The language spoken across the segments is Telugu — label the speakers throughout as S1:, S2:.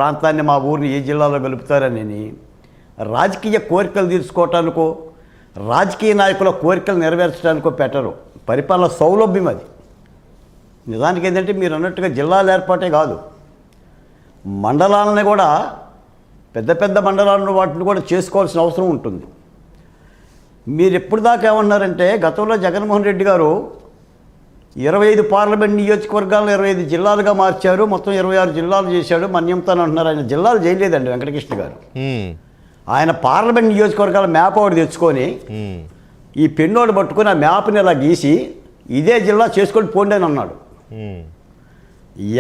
S1: ప్రాంతాన్ని మా ఊరిని ఏ జిల్లాలో కలుపుతారని రాజకీయ కోరికలు తీర్చుకోవటానికో రాజకీయ నాయకుల కోరికలు నెరవేర్చడానికో పెట్టరు. పరిపాలన సౌలభ్యం అది. నిజానికి ఏంటంటే మీరు అన్నట్టుగా జిల్లాలు ఏర్పాటే కాదు, మండలాలని కూడా పెద్ద పెద్ద మండలాలను వాటిని కూడా చేసుకోవాల్సిన అవసరం ఉంటుంది. మీరు ఎప్పుడు దాకా ఏమన్నారంటే గతంలో జగన్మోహన్ రెడ్డి గారు 25 పార్లమెంట్ నియోజకవర్గాలను 25 జిల్లాలుగా మార్చారు, మొత్తం 26 జిల్లాలు చేశాడు మన్యంతో అంటున్నారు. ఆయన జిల్లాలు చేయలేదండి వెంకటకృష్ణ గారు. ఆయన పార్లమెంట్ నియోజకవర్గాల మ్యాప్ ఒకటి తెచ్చుకొని ఈ పెన్నోడు పట్టుకుని ఆ మ్యాప్ని ఇలా గీసి ఇదే జిల్లా చేసుకొని పోండి అని అన్నాడు.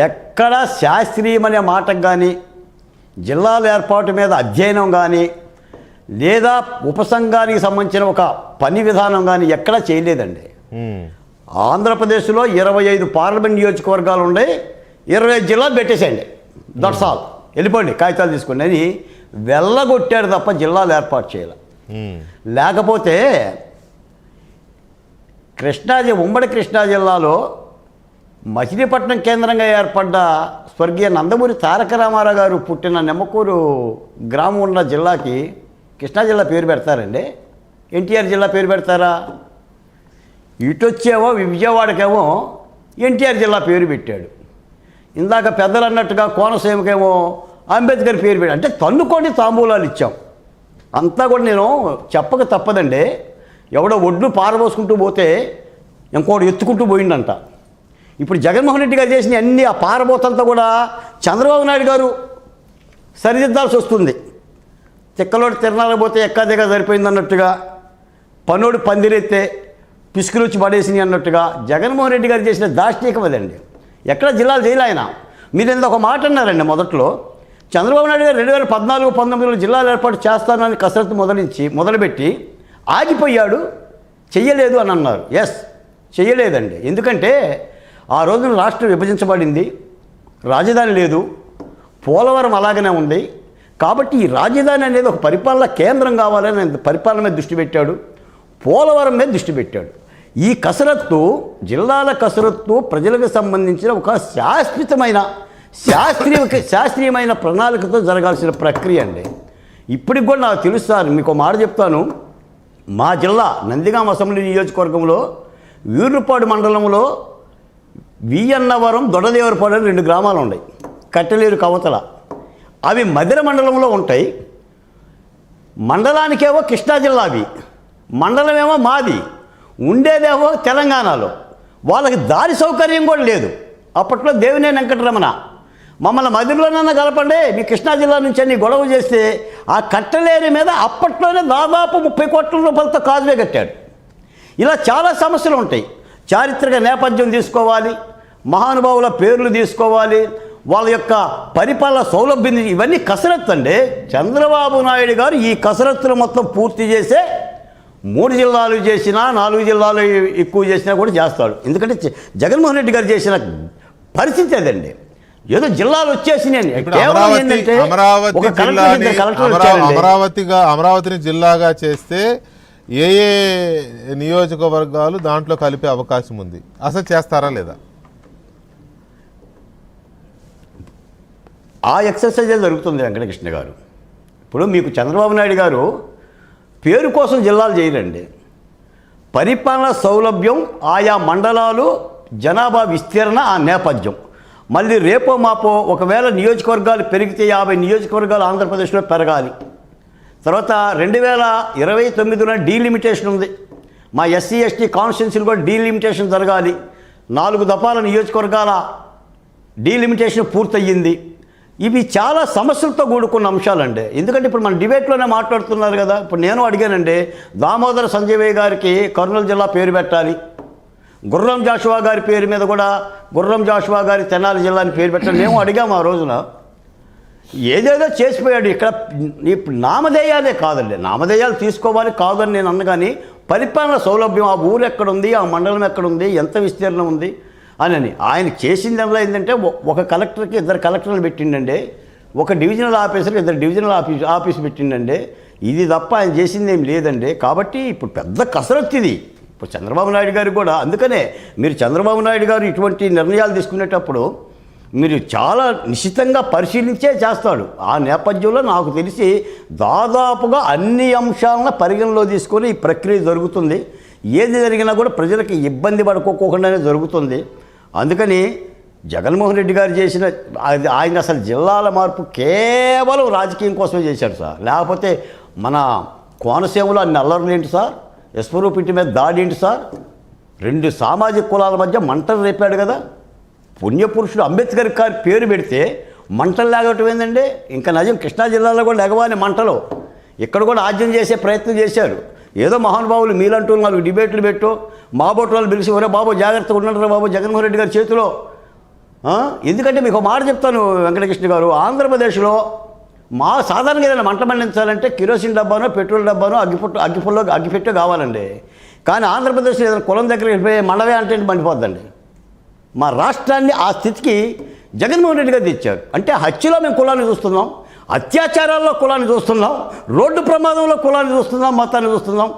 S1: ఎక్కడ శాస్త్రీయమనే మాటకు కానీ జిల్లాల ఏర్పాటు మీద అధ్యయనం కానీ లేదా ఉపసంఘానికి సంబంధించిన ఒక పని విధానం కానీ ఎక్కడా చేయలేదండి. ఆంధ్రప్రదేశ్లో 25 పార్లమెంట్ నియోజకవర్గాలు ఉన్నాయి, 25 జిల్లాలు పెట్టేసేయండి, దట్స్ ఆల్, వెళ్ళిపోండి కాగితాలు తీసుకోండి అని వెళ్ళగొట్టాడు తప్ప జిల్లాలు ఏర్పాటు చేయాలి. లేకపోతే ఉమ్మడి కృష్ణా జిల్లాలో మచిలీపట్నం కేంద్రంగా ఏర్పడ్డ స్వర్గీయ నందమూరి తారక రామారావు గారు పుట్టిన నిమ్మకూరు గ్రామం ఉన్న జిల్లాకి కృష్ణా జిల్లా పేరు పెడతారండి? ఎన్టీఆర్ జిల్లా పేరు పెడతారా? ఇటు వచ్చేమో విజయవాడకేమో ఎన్టీఆర్ జిల్లా పేరు పెట్టాడు. ఇందాక పెద్దలు అన్నట్టుగా కోనసీమకేమో అంబేద్కర్ పేరు పెట్టాడు. అంటే తన్నుకొని తాంబూలాలు ఇచ్చాం. అంతా కూడా నేను చెప్పక తప్పదండి. ఎవడో ఒడ్లు పారబోసుకుంటూ పోతే ఇంకోటి ఎత్తుకుంటూ పోయిందంట. ఇప్పుడు జగన్మోహన్ రెడ్డి గారు చేసిన అన్ని ఆ పారబోతంతా కూడా చంద్రబాబు నాయుడు గారు సరిదిద్దాల్సి వస్తుంది. తిక్కలోడు తిరణాలపోతే ఎక్కా దగ్గర సరిపోయింది అన్నట్టుగా, పనుడు పందిరెత్తే పిసుకులుచ్చి పడేసినాయి అన్నట్టుగా జగన్మోహన్ రెడ్డి గారు చేసిన దాష్టీకం అదండి. ఎక్కడ జిల్లాలు చేయలే ఆయన. మీరు ఎంత ఒక మాట అన్నారండి మొదట్లో. చంద్రబాబు నాయుడు గారు 2014-19లో జిల్లాలు ఏర్పాటు చేస్తానని కసరత్తు మొదలుపెట్టి ఆగిపోయాడు, చెయ్యలేదు అని అన్నారు. ఎస్, చెయ్యలేదండి. ఎందుకంటే ఆ రోజున రాష్ట్రం విభజించబడింది, రాజధాని లేదు, పోలవరం అలాగనే ఉంది. కాబట్టి ఈ రాజధాని అనేది ఒక పరిపాలన కేంద్రం కావాలని పరిపాలన మీద దృష్టి పెట్టాడు, పోలవరం మీద దృష్టి పెట్టాడు. ఈ కసరత్తు, జిల్లాల కసరత్తు ప్రజలకు సంబంధించిన ఒక శాస్త్రీయమైన ప్రణాళికతో జరగాల్సిన ప్రక్రియ అండి. ఇప్పటికి కూడా నాకు తెలుస్తాను. మీకు మాట చెప్తాను. మా జిల్లా నందిగామ అసెంబ్లీ నియోజకవర్గంలో వీరుపాడు మండలంలో వియన్నవరం, దొడదేవరపాడు అని 2 గ్రామాలు ఉన్నాయి. కట్టలేరు కవతల. అవి మధిర మండలంలో ఉంటాయి. మండలానికేమో కృష్ణా జిల్లా, అవి మండలమేమో మాది, ఉండేదేమో తెలంగాణలో. వాళ్ళకి దారి సౌకర్యం కూడా లేదు. అప్పట్లో దేవినేని వెంకటరమణ మమ్మల్ని మధిరలోనన్నా కలపండి, మీ కృష్ణా జిల్లా నుంచి అన్ని గొడవ చేస్తే ఆ కట్టలేరు మీద అప్పట్లోనే దాదాపు 30 కోట్ల రూపాయలతో కాజువే కట్టాడు. ఇలా చాలా సమస్యలు ఉంటాయి. చారిత్రక నేపథ్యం తీసుకోవాలి, మహానుభావుల పేర్లు తీసుకోవాలి, వాళ్ళ యొక్క పరిపాలన సౌలభ్యం, ఇవన్నీ కసరత్తు అండి. చంద్రబాబు నాయుడు గారు ఈ కసరత్తులు మొత్తం పూర్తి చేసే 3 జిల్లాలు చేసినా 4 జిల్లాలు ఎక్కువ చేసినా కూడా చేస్తాడు. ఎందుకంటే జగన్మోహన్ రెడ్డి గారు చేసిన పరిస్థితి అదండి. ఏదో జిల్లాలు వచ్చేసినాయి.
S2: అమరావతిని జిల్లాగా చేస్తే ఏ నియోజకవర్గాలు దాంట్లో కలిపే అవకాశం ఉంది? అసలు చేస్తారా లేదా?
S1: ఆ ఎక్సర్సైజ్ జరుగుతుంది వెంకటకృష్ణ గారు. ఇప్పుడు మీకు చంద్రబాబు నాయుడు గారు పేరు కోసం జిల్లాలు చేయరండి. పరిపాలన సౌలభ్యం, ఆయా మండలాలు, జనాభా విస్తీరణ, ఆ నేపథ్యం. మళ్ళీ రేపో మాపో ఒకవేళ నియోజకవర్గాలు పెరిగితే 50 నియోజకవర్గాలు ఆంధ్రప్రదేశ్లో పెరగాలి. తర్వాత 2029లో డీలిమిటేషన్ ఉంది. మా ఎస్సీ ఎస్టీ కాన్స్టిట్యున్సీలు కూడా డీలిమిటేషన్ జరగాలి. 4 దఫాల నియోజకవర్గాల డీలిమిటేషన్ పూర్తయ్యింది. ఇవి చాలా సమస్యలతో కూడుకున్న అంశాలండి. ఎందుకంటే ఇప్పుడు మన డిబేట్లోనే మాట్లాడుతున్నారు కదా. ఇప్పుడు నేను అడిగానండి, దామోదర సంజయ్ గారికి కర్నూలు జిల్లా పేరు పెట్టాలి, గుర్రం జాషువా గారి పేరు మీద కూడా గుర్రం జాషువా గారి తెనాలి జిల్లా అని పేరు పెట్టాలి. మేము అడిగాము ఆ రోజున. ఏదేదో చేసిపోయాడు. ఇక్కడ ఇప్పుడు నామధేయాలే కాదండి, నామధేయాలు తీసుకోవాలి కాదని నేను అన్న, కానీ పరిపాలన సౌలభ్యం, ఆ ఊరు ఎక్కడుంది, ఆ మండలం ఎక్కడుంది, ఎంత విస్తీర్ణం ఉంది అని ఆయన చేసిందల్లా ఏంటంటే ఒక కలెక్టర్కి 2 కలెక్టర్లు పెట్టిండండి, ఒక డివిజనల్ ఆఫీసర్కి 2 డివిజనల్ ఆఫీస్ పెట్టిండండి. ఇది తప్ప ఆయన చేసింది ఏం లేదండి. కాబట్టి ఇప్పుడు పెద్ద కసరత్తు ఇది. ఇప్పుడు చంద్రబాబు నాయుడు గారు కూడా అందుకనే మీరు చంద్రబాబు నాయుడు గారు ఇటువంటి నిర్ణయాలు తీసుకునేటప్పుడు మీరు చాలా నిశ్చితంగా పరిశీలించే చేస్తాడు. ఆ నేపథ్యంలో నాకు తెలిసి దాదాపుగా అన్ని అంశాలను పరిగణలో తీసుకొని ఈ ప్రక్రియ జరుగుతుంది. ఏది జరిగినా కూడా ప్రజలకు ఇబ్బంది పడుకోకుండానే జరుగుతుంది. అందుకని జగన్మోహన్ రెడ్డి గారు చేసిన ఆయన అసలు జిల్లాల మార్పు కేవలం రాజకీయం కోసమే చేశాడు సార్. లేకపోతే మన కోనసీమలో అన్ని అల్లర్లు ఏంటి సార్, ఎస్వరూప్ ఇంటి మీద దాడి ఏంటి సార్, 2 సామాజిక కులాల మధ్య మంటలు రేపాడు కదా. పుణ్యపురుషుడు అంబేద్కర్ గారి పేరు పెడితే మంటలు లేగటం ఏందండి? ఇంకా నిజం కృష్ణా జిల్లాలో కూడా లేగవాని మంటలు ఇక్కడ కూడా ఆద్యం చేసే ప్రయత్నం చేశారు. ఏదో మహానుభావులు మీలంటూ 4 డిబేట్లు పెట్టు, మా బోటు వాళ్ళు పిలిచి ఒరే బాబు జాగ్రత్తగా ఉండండి బాబు జగన్మోహన్ రెడ్డి గారి చేతిలో. ఎందుకంటే మీకు మాట చెప్తాను వెంకటకృష్ణ గారు, ఆంధ్రప్రదేశ్లో మా సాధారణంగా ఏదైనా మంట మండించాలంటే కిరోసిన్ డబ్బానో పెట్రోల్ డబ్బానో అగ్గిపెట్టో కావాలండి. కానీ ఆంధ్రప్రదేశ్లో ఏదైనా కులం దగ్గరికి వెళ్ళిపోయి మండవే అంటే మండిపోద్దండి. మా రాష్ట్రాన్ని ఆ స్థితికి జగన్మోహన్ రెడ్డి గారు తెచ్చారు. అంటే హత్యలో మేము కులాన్ని చూస్తున్నాం, అత్యాచారాల్లో కులాన్ని చూస్తున్నాం, రోడ్డు ప్రమాదంలో కులాన్ని చూస్తున్నాం, మతాన్ని చూస్తున్నాం.